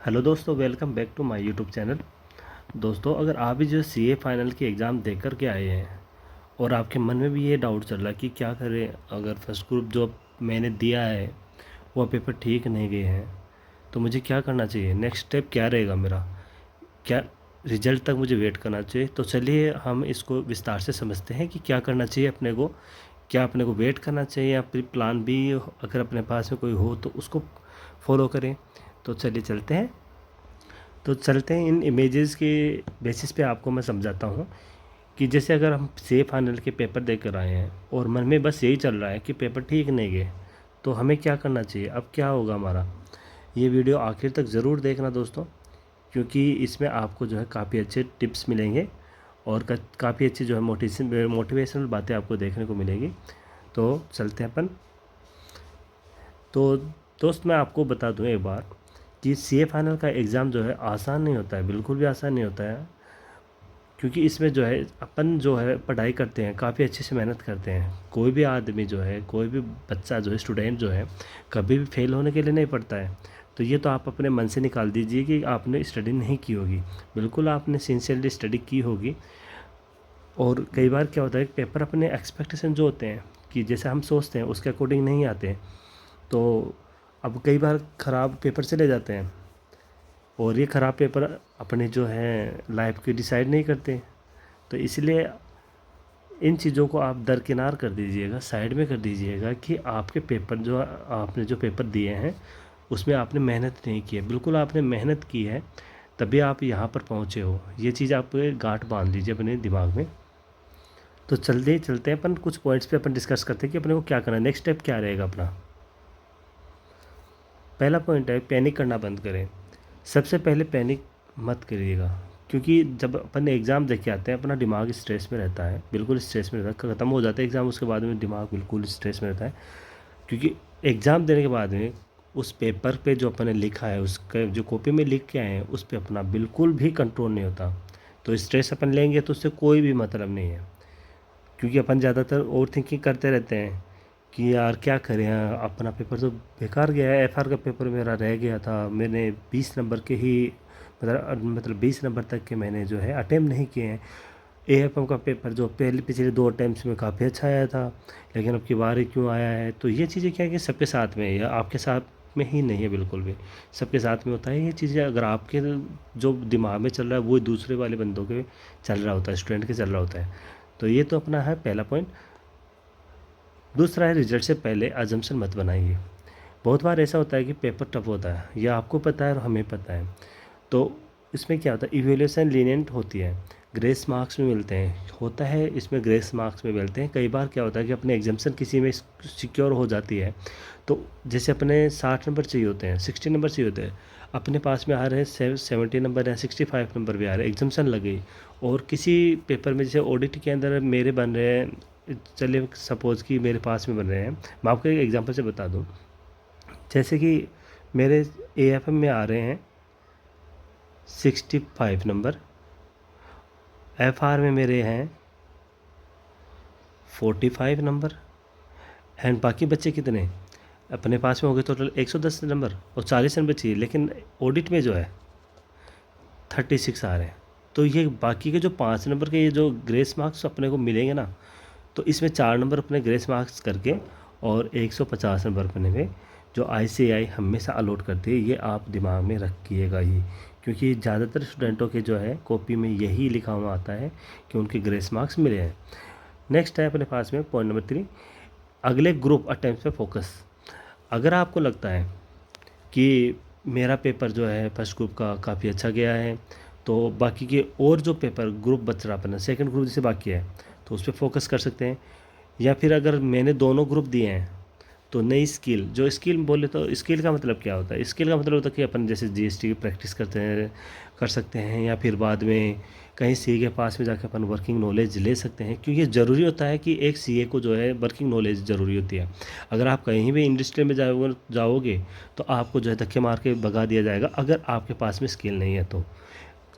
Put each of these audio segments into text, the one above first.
Hello दोस्तों, welcome back to my YouTube channel. दोस्तों, अगर आप भी जो सीए फाइनल की एग्ज़ाम दे कर के आए हैं और आपके मन में भी ये डाउट चल रहा है कि क्या करें, अगर फर्स्ट ग्रुप जो मैंने दिया है वो पेपर ठीक नहीं गए हैं तो मुझे क्या करना चाहिए, नेक्स्ट स्टेप क्या रहेगा मेरा, क्या रिजल्ट तक मुझे वेट करना चाहिए। तो चलिए हम इसको विस्तार से समझते हैं कि क्या करना चाहिए अपने को। क्या अपने को वेट करना चाहिए या फिर प्लान बी अगर अपने पास में कोई हो तो उसको फॉलो करें। तो चलिए चलते हैं इन इमेजेस के बेसिस पे आपको मैं समझाता हूँ कि जैसे अगर हम सेफ फाइनल के पेपर दे कर आए हैं और मन में बस यही चल रहा है कि पेपर ठीक नहीं गए तो हमें क्या करना चाहिए, अब क्या होगा हमारा। ये वीडियो आखिर तक ज़रूर देखना दोस्तों, क्योंकि इसमें आपको जो है काफ़ी अच्छे टिप्स मिलेंगे और काफ़ी अच्छी जो है मोटिवेशनल बातें आपको देखने को मिलेगी। तो चलते हैं अपन। तो दोस्त, मैं आपको बता दूं एक बार कि सीए फाइनल का एग्ज़ाम जो है आसान नहीं होता है, बिल्कुल भी आसान नहीं होता है। क्योंकि इसमें जो है अपन जो है पढ़ाई करते हैं, काफ़ी अच्छे से मेहनत करते हैं। कोई भी आदमी जो है, कोई भी बच्चा जो है, स्टूडेंट जो है, कभी भी फेल होने के लिए नहीं पढ़ता है। तो ये तो आप अपने मन से निकाल दीजिए कि आपने स्टडी नहीं की होगी। बिल्कुल आपने सिंसियरली स्टडी की होगी। और कई बार क्या होता है कि पेपर अपने एक्सपेक्टेशन जो होते हैं कि जैसे हम सोचते हैं उसके अकॉर्डिंग नहीं आते, तो अब कई बार ख़राब पेपर चले जाते हैं और ये ख़राब पेपर अपने जो है लाइफ की डिसाइड नहीं करते। तो इसलिए इन चीज़ों को आप दरकिनार कर दीजिएगा, साइड में कर दीजिएगा कि आपके पेपर जो आपने जो पेपर दिए हैं उसमें आपने मेहनत नहीं की है। बिल्कुल आपने मेहनत की है, तभी आप यहाँ पर पहुँचे हो। ये चीज़ आप गांठ बांध लीजिए अपने दिमाग में। तो चलते चलते हैं अपन कुछ पॉइंट्स पे अपन डिस्कस करते हैं कि अपने को क्या करना है, नेक्स्ट स्टेप क्या रहेगा अपना। पहला पॉइंट है पैनिक करना बंद करें। सबसे पहले पैनिक मत करिएगा, क्योंकि जब अपन एग्ज़ाम दे के आते हैं अपना दिमाग स्ट्रेस में रहता है, बिल्कुल स्ट्रेस में रहता है। ख़त्म हो जाता है एग्ज़ाम, उसके बाद में दिमाग बिल्कुल स्ट्रेस में रहता है। क्योंकि एग्ज़ाम देने के बाद में उस पेपर पे जो अपन ने लिखा है, उसके जो कॉपी में लिख के आए हैं उस पर अपना बिल्कुल भी कंट्रोल नहीं होता। तो स्ट्रेस अपन लेंगे तो उससे कोई भी मतलब नहीं है, क्योंकि अपन ज़्यादातर ओवर थिंकिंग करते रहते हैं कि यार क्या करें, अपना पेपर तो बेकार गया है। एफआर का पेपर मेरा रह गया था, मैंने 20 नंबर के ही मतलब 20 नंबर तक के मैंने जो है अटेम्प्ट नहीं किए हैं। एएफएम का पेपर जो पिछले 2 अटेम्प्ट्स में काफ़ी अच्छा आया था, लेकिन अब की बार ही क्यों आया है। तो ये चीज़ें क्या है कि सबके साथ में है, या आपके साथ में ही नहीं है, बिल्कुल भी सबके साथ में होता है ये चीज़ें। अगर आपके जो दिमाग में चल रहा है वो दूसरे वाले बंदों के चल रहा होता है, स्टूडेंट के चल रहा होता है। तो ये तो अपना है पहला पॉइंट। दूसरा है रिजल्ट से पहले अजम्पशन मत बनाइए। बहुत बार ऐसा होता है कि पेपर टफ होता है, यह आपको पता है और हमें पता है। तो इसमें क्या होता है, इवेल्यूशन लीनियंट होती है, ग्रेस मार्क्स में मिलते हैं, होता है इसमें ग्रेस मार्क्स में मिलते हैं। कई बार क्या होता है कि अपने एग्जाम्सन किसी में सिक्योर हो जाती है, तो जैसे अपने 60 नंबर चाहिए होते हैं, 60 नंबर चाहिए होते हैं, अपने पास में आ रहे हैं 70 नंबर या 65 नंबर भी आ रहे हैं, एग्जाम्सन लग गई। और किसी पेपर में जैसे ऑडिट के अंदर मेरे बन रहे हैं, चलिए सपोज़ कि मेरे पास में बन रहे हैं, मैं आपको एक एग्जांपल से बता दूं। जैसे कि मेरे एएफएम में आ रहे हैं 65 नंबर, एफआर में मेरे हैं 45 नंबर, एंड बाकी बच्चे कितने अपने पास में हो गए टोटल 110 नंबर और 40 नंबर चाहिए, लेकिन ऑडिट में जो है 36 आ रहे हैं। तो ये बाकी के जो 5 नंबर के ये जो ग्रेस मार्क्स अपने को मिलेंगे ना, तो इसमें 4 नंबर अपने ग्रेस मार्क्स करके और 150 नंबर अपने में जो आईसीएआई हमेशा अलॉट करती है, ये आप दिमाग में रखिएगा ही। क्योंकि ज़्यादातर स्टूडेंटों के जो है कॉपी में यही लिखा हुआ आता है कि उनके ग्रेस मार्क्स मिले हैं। नेक्स्ट है अपने पास में पॉइंट नंबर 3, अगले ग्रुप अटेम्प्ट पे फोकस। अगर आपको लगता है कि मेरा पेपर जो है फर्स्ट ग्रुप का काफ़ी अच्छा गया है, तो बाकी के और जो पेपर ग्रुप बच रहा अपना सेकंड ग्रुप जैसे बाकी है तो उस पर फोकस कर सकते हैं। या फिर अगर मैंने दोनों ग्रुप दिए हैं तो नई स्किल, जो स्किल बोले तो स्किल का मतलब क्या होता है, स्किल का मतलब होता है कि अपन जैसे जीएसटी की प्रैक्टिस करते हैं, कर सकते हैं, या फिर बाद में कहीं सीए के पास में जाकर अपन वर्किंग नॉलेज ले सकते हैं। क्योंकि ज़रूरी होता है कि एक सीए को जो है वर्किंग नॉलेज ज़रूरी होती है। अगर आप कहीं भी इंडस्ट्री में जाओगे तो आपको जो है धक्के मार के भगा दिया जाएगा अगर आपके पास में स्किल नहीं है। तो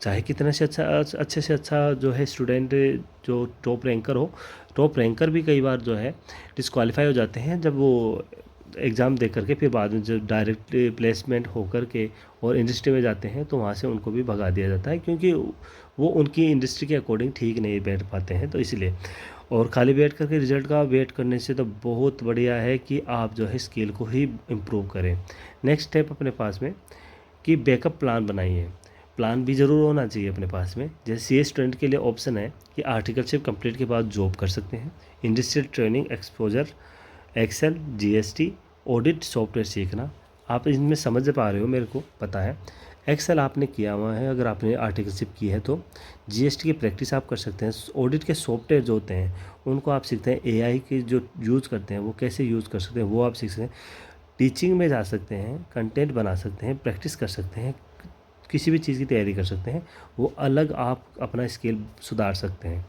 चाहे कितना से अच्छा अच्छे से अच्छा जो है स्टूडेंट जो टॉप रैंकर हो, टॉप रैंकर भी कई बार जो है डिस्क्वालीफाई हो जाते हैं जब वो एग्ज़ाम दे करके फिर बाद में जब डायरेक्ट प्लेसमेंट होकर के और इंडस्ट्री में जाते हैं तो वहाँ से उनको भी भगा दिया जाता है, क्योंकि वो उनकी इंडस्ट्री के अकॉर्डिंग ठीक नहीं बैठ पाते हैं, तो इसलिए। और खाली बैठ करके रिजल्ट का वेट करने से तो बहुत बढ़िया है कि आप जो है स्किल को ही इम्प्रूव करें। नेक्स्ट स्टेप अपने पास में कि बैकअप प्लान बनाइए। प्लान भी ज़रूर होना चाहिए अपने पास में। जैसे सीए स्टूडेंट के लिए ऑप्शन है कि आर्टिकलशिप कंप्लीट के बाद जॉब कर सकते हैं, industrial training exposure, Excel, GST, audit software सीखना। आप इनमें समझ पा रहे हो, मेरे को पता है। एक्सेल आपने किया हुआ है अगर आपने आर्टिकलशिप की है तो। जीएसटी की प्रैक्टिस आप कर सकते हैं। ऑडिट के सॉफ्टवेयर जो होते हैं उनको आप सीखते हैं। एआई के जो यूज़ करते हैं वो कैसे यूज़ कर सकते हैं वो आप सीख सकते हैं। टीचिंग में जा सकते हैं, कंटेंट बना सकते हैं, प्रैक्टिस कर सकते हैं, किसी भी चीज़ की तैयारी कर सकते हैं। वो अलग आप अपना स्किल सुधार सकते हैं।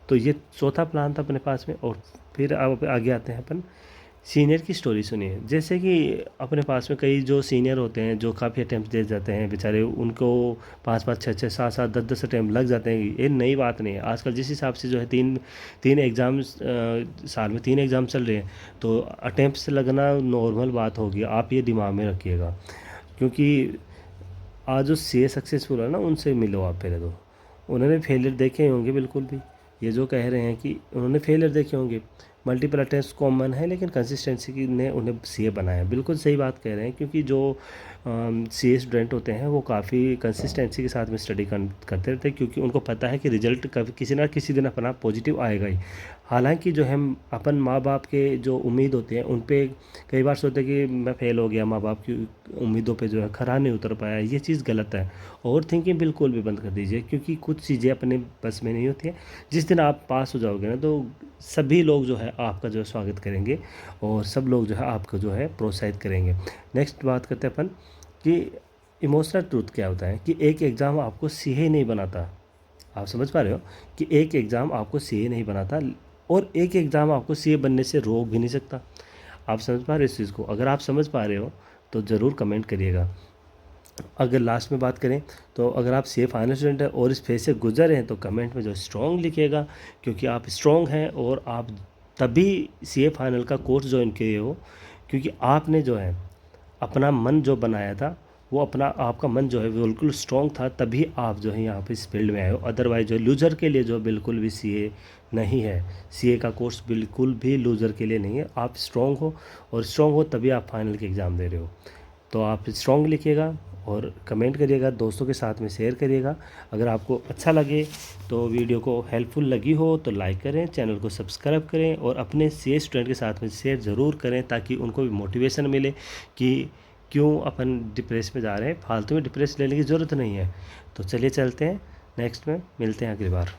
तो ये चौथा प्लान था अपने पास में। और फिर अब आगे आते हैं अपन सीनियर की स्टोरी सुनिए। जैसे कि अपने पास में कई जो सीनियर होते हैं जो काफ़ी अटैम्प्ट दे जाते हैं बेचारे, उनको 5-5, 6-6, 7-7, 10-10 अटैम्प्ट लग जाते हैं। ये नई बात नहीं है। आजकल जिस हिसाब से जो है तीन एग्ज़ाम साल में 3 एग्ज़ाम चल रहे हैं, तो अटैम्प्ट लगना नॉर्मल बात होगी। आप ये दिमाग में रखिएगा, क्योंकि आज जो सीए सक्सेसफुल है ना, उनसे मिलो आप पहले तो। उन्होंने फेलियर देखे होंगे बिल्कुल भी। ये जो कह रहे हैं कि उन्होंने फेलियर देखे होंगे, मल्टीपल अटेम्प्ट्स कॉमन है, लेकिन कंसिस्टेंसी की ने उन्हें सीए बनाया। बिल्कुल सही बात कह रहे हैं, क्योंकि जो सीए स्टूडेंट होते हैं वो काफ़ी कंसिस्टेंसी के साथ में स्टडी करते रहते हैं, क्योंकि उनको पता है कि रिजल्ट कभी किसी ना किसी दिन अपना पॉजिटिव आएगा ही। हालांकि जो है अपन माँ बाप के जो उम्मीद होते हैं उन पे कई बार सोचते हैं कि मैं फेल हो गया, माँ बाप की उम्मीदों पे जो है खरा नहीं उतर पाया। ये चीज़ गलत है। ओवर थिंकिंग बिल्कुल भी बंद कर दीजिए, क्योंकि कुछ चीज़ें अपने बस में नहीं होती हैं। जिस दिन आप पास हो जाओगे ना, तो सभी लोग जो है आपका जो है स्वागत करेंगे, और सब लोग जो है आपको जो है प्रोत्साहित करेंगे। नेक्स्ट बात करते हैं अपन कि इमोशनल ट्रूथ क्या होता है, कि एक एग्ज़ाम आपको सीए नहीं बनाता। आप समझ पा रहे हो कि एक एग्ज़ाम आपको सीए नहीं बनाता, और एक एग्ज़ाम आपको सीए बनने से रोक भी नहीं सकता। आप समझ पा रहे हो इस चीज़ को? अगर आप समझ पा रहे हो तो ज़रूर कमेंट करिएगा। अगर लास्ट में बात करें तो अगर आप सीए फाइनल स्टूडेंट हैं और इस फेज से गुजर रहे हैं तो कमेंट में जो स्ट्रॉन्ग लिखिएगा, क्योंकि आप स्ट्रॉन्ग हैं और आप तभी सीए फाइनल का कोर्स ज्वाइन किए हो, क्योंकि आपने जो है अपना मन जो बनाया था, वो अपना आपका मन जो है बिल्कुल स्ट्रॉन्ग था, तभी आप जो है यहाँ पे इस फील्ड में आए हो। अदरवाइज जो लूज़र के लिए जो बिल्कुल भी सीए नहीं है। सीए का कोर्स बिल्कुल भी लूज़र के लिए नहीं है। आप स्ट्रॉन्ग हो, और स्ट्रॉन्ग हो तभी आप फाइनल के एग्ज़ाम दे रहे हो। तो आप स्ट्रॉन्ग लिखिएगा और कमेंट करिएगा, दोस्तों के साथ में शेयर करिएगा। अगर आपको अच्छा लगे तो वीडियो को हेल्पफुल लगी हो तो लाइक करें, चैनल को सब्सक्राइब करें, और अपने सीए स्टूडेंट के साथ में शेयर ज़रूर करें, ताकि उनको भी मोटिवेशन मिले कि क्यों अपन डिप्रेस में जा रहे हैं। फालतू में डिप्रेस लेने की ज़रूरत नहीं है। तो चलिए चलते हैं, नेक्स्ट में मिलते हैं अगली बार।